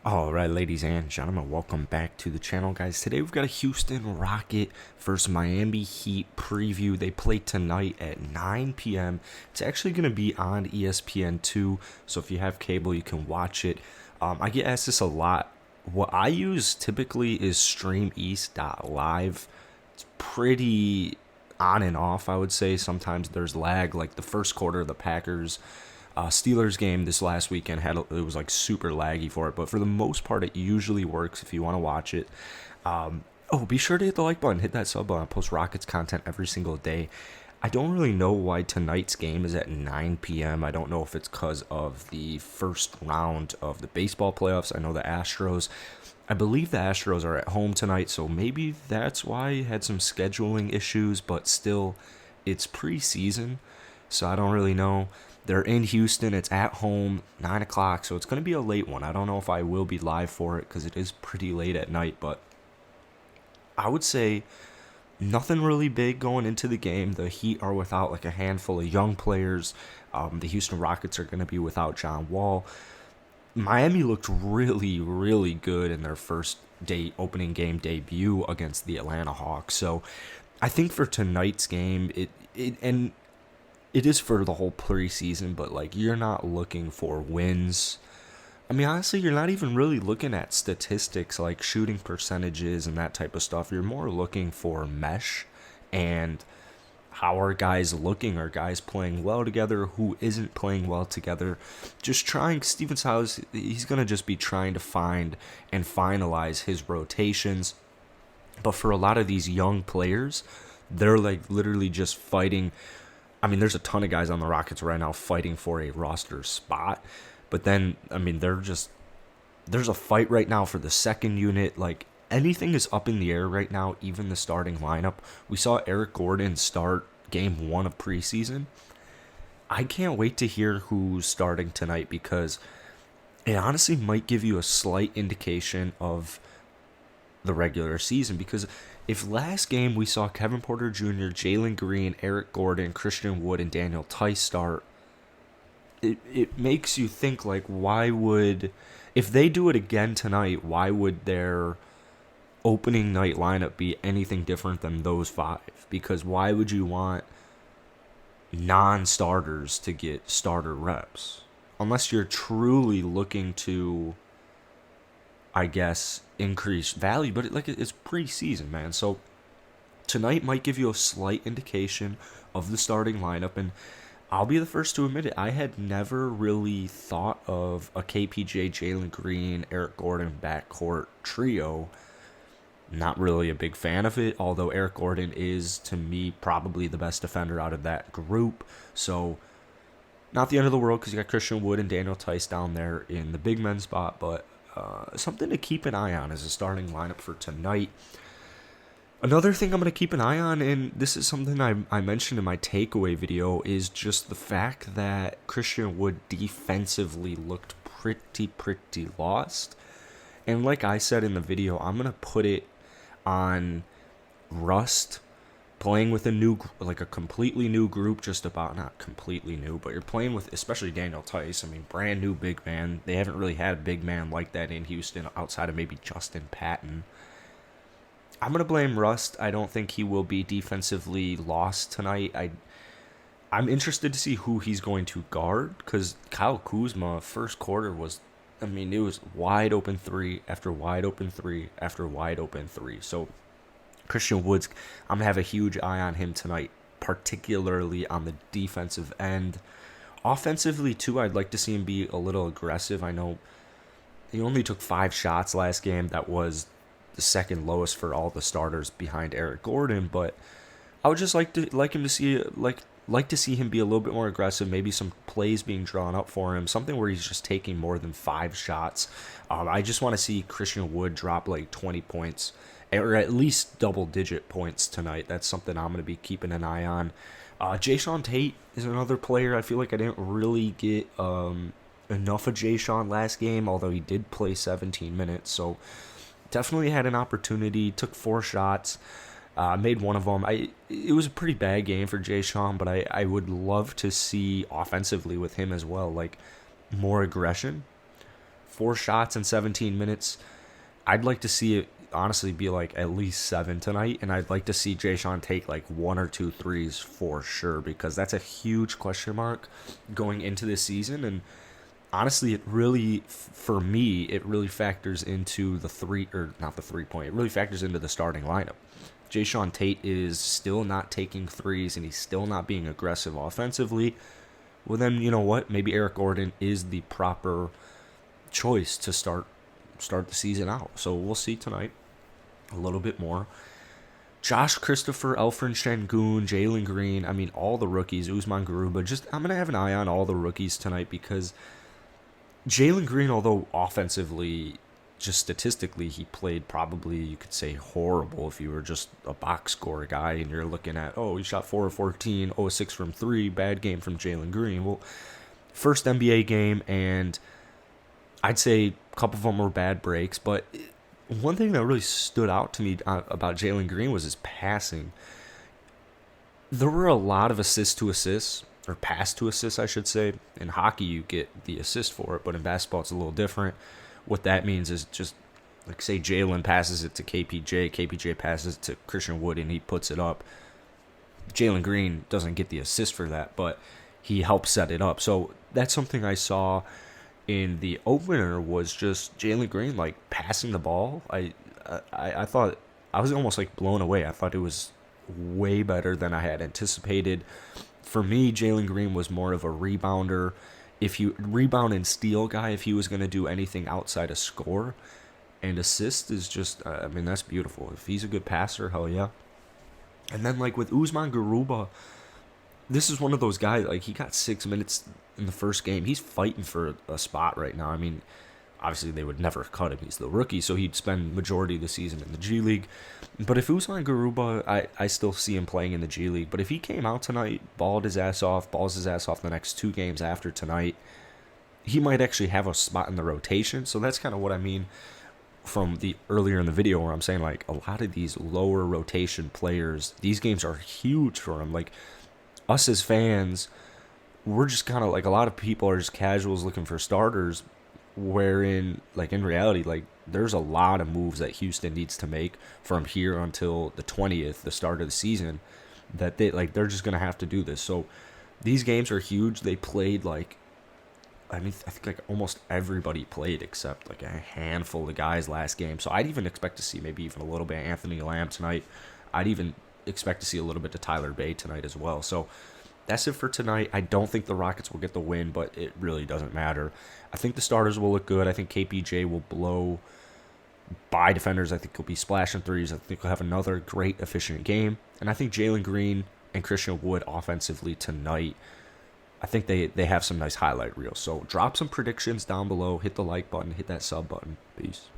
All right, ladies and gentlemen, welcome back to the channel, guys. Today we've got a Houston Rocket versus Miami Heat preview. They play tonight at 9 p.m. It's actually going to be on ESPN2, so if you have cable, you can watch it. I get asked this a lot. What I use typically is StreamEast.live. It's pretty on and off, I would say. Sometimes there's lag, like the first quarter of the Packers Steelers game this last weekend it was like super laggy for it, but for the most part, it usually works if you want to watch it. Be sure to hit the like button, hit that sub button. I post Rockets content every single day. I don't really know why tonight's game is at 9 p.m. I don't know if it's because of the first round of the baseball playoffs. I know I believe the Astros are at home tonight, so maybe that's why I had some scheduling issues, but still, it's preseason, so I don't really know. They're in Houston. It's at home, 9 o'clock, so it's going to be a late one. I don't know if I will be live for it because it is pretty late at night, but I would say nothing really big going into the game. The Heat are without like a handful of young players. The Houston Rockets are going to be without John Wall. Miami looked really, really good in their first opening game debut against the Atlanta Hawks. So I think for tonight's game, it is for the whole preseason, but like you're not looking for wins. I mean, honestly, you're not even really looking at statistics like shooting percentages and that type of stuff. You're more looking for mesh and how are guys looking? Are guys playing well together? Who isn't playing well together? Just trying. Steven Silas, he's going to just be trying to find and finalize his rotations. But for a lot of these young players, they're like literally just fighting. I mean, there's a ton of guys on the Rockets right now fighting for a roster spot. But then, I mean, there's a fight right now for the second unit. Like, anything is up in the air right now, even the starting lineup. We saw Eric Gordon start game 1 of preseason. I can't wait to hear who's starting tonight because it honestly might give you a slight indication of the regular season, because if last game we saw Kevin Porter Jr., Jalen Green, Eric Gordon, Christian Wood, and Daniel Tice start, it makes you think, like, if they do it again tonight, why would their opening night lineup be anything different than those 5? Because why would you want non-starters to get starter reps? Unless you're truly looking to, I guess, increase value, but it's preseason, man. So tonight might give you a slight indication of the starting lineup, and I'll be the first to admit it. I had never really thought of a KPJ, Jalen Green, Eric Gordon backcourt trio. Not really a big fan of it, although Eric Gordon is, to me, probably the best defender out of that group. So not the end of the world because you got Christian Wood and Daniel Tice down there in the big men spot, but something to keep an eye on as a starting lineup for tonight. Another thing I'm going to keep an eye on, and this is something I mentioned in my takeaway video, is just the fact that Christian Wood defensively looked pretty lost. And like I said in the video, I'm going to put it on Rust playing with a completely new group, just about, not completely new, but you're playing with, especially Daniel Tice. I mean, brand new big man. They haven't really had a big man like that in Houston outside of maybe Justin Patton. I'm going to blame Rust. I don't think he will be defensively lost tonight. I'm interested to see who he's going to guard, because Kyle Kuzma, first quarter was, I mean, it was wide open 3 after wide open 3 after wide open 3. So Christian Woods, I'm going to have a huge eye on him tonight, particularly on the defensive end. Offensively, too, I'd like to see him be a little aggressive. I know he only took 5 shots last game. That was the second lowest for all the starters behind Eric Gordon, but I would just like to see him be a little bit more aggressive, maybe some plays being drawn up for him, something where he's just taking more than 5 shots. I just want to see Christian Wood drop like 20 points, or at least double-digit points tonight. That's something I'm going to be keeping an eye on. Jayshawn Tate is another player. I feel like I didn't really get enough of Jayshawn last game, although he did play 17 minutes, so definitely had an opportunity, took 4 shots. Made one of them. It was a pretty bad game for Jayshawn, but I would love to see offensively with him as well, like more aggression 4 shots in 17 minutes. I'd like to see it honestly be like at least 7 tonight, and I'd like to see Jayshawn take like 1 or 2 threes for sure, because that's a huge question mark going into this season. And honestly, it really, for me, it really factors into the three, or not the 3 point, it really factors into the starting lineup. Jayshawn Tate is still not taking threes, and he's still not being aggressive offensively. Well, then, you know what? Maybe Eric Gordon is the proper choice to start the season out. So we'll see tonight a little bit more. Josh Christopher, Elfrin Şengün, Jalen Green, I mean, all the rookies, Usman Garuba. I'm going to have an eye on all the rookies tonight, because Jalen Green, although offensively, just statistically, he played probably, you could say, horrible if you were just a box score guy and you're looking at, oh, he shot 4 of 14, 0 of 6 from 3, bad game from Jalen Green. Well, first NBA game, and I'd say a couple of them were bad breaks, but one thing that really stood out to me about Jalen Green was his passing. There were a lot of assists to assists, or pass to assists, I should say. In hockey, you get the assist for it, but in basketball, it's a little different. What that means is just, like, say Jalen passes it to KPJ passes it to Christian Wood, and he puts it up. Jalen Green doesn't get the assist for that, but he helps set it up. So that's something I saw in the opener, was just Jalen Green, like, passing the ball. I thought, I was almost like blown away. I thought it was way better than I had anticipated. For me, Jalen Green was more of a rebounder. If you rebound and steal guy, if he was going to do anything outside of score, and assist is just, I mean, that's beautiful. If he's a good passer, hell yeah. And then, like, with Usman Garuba, this is one of those guys, like, he got 6 minutes in the first game. He's fighting for a spot right now. I mean, obviously they would never cut him. He's the rookie, so he'd spend majority of the season in the G League. But if Usman Garuba, I still see him playing in the G League. But if he came out tonight, balls his ass off the next 2 games after tonight, he might actually have a spot in the rotation. So that's kind of what I mean from the earlier in the video, where I'm saying, like, a lot of these lower rotation players, these games are huge for them. Like, us as fans, we're just kind of like, a lot of people are just casuals looking for starters, wherein, like, in reality, like, there's a lot of moves that Houston needs to make from here until the 20th, the start of the season, that they're just going to have to do this. So these games are huge. They played, like, I mean, I think, like, almost everybody played except, like, a handful of guys last game. So I'd even expect to see maybe even a little bit of Anthony Lamb tonight. I'd even expect to see a little bit to Tyler Bay tonight as well. So that's it for tonight. I don't think the Rockets will get the win, but it really doesn't matter. I think the starters will look good. I think KPJ will blow by defenders. I think he'll be splashing threes. I think he'll have another great, efficient game. And I think Jalen Green and Christian Wood offensively tonight, I think they have some nice highlight reels. So drop some predictions down below. Hit the like button. Hit that sub button. Peace.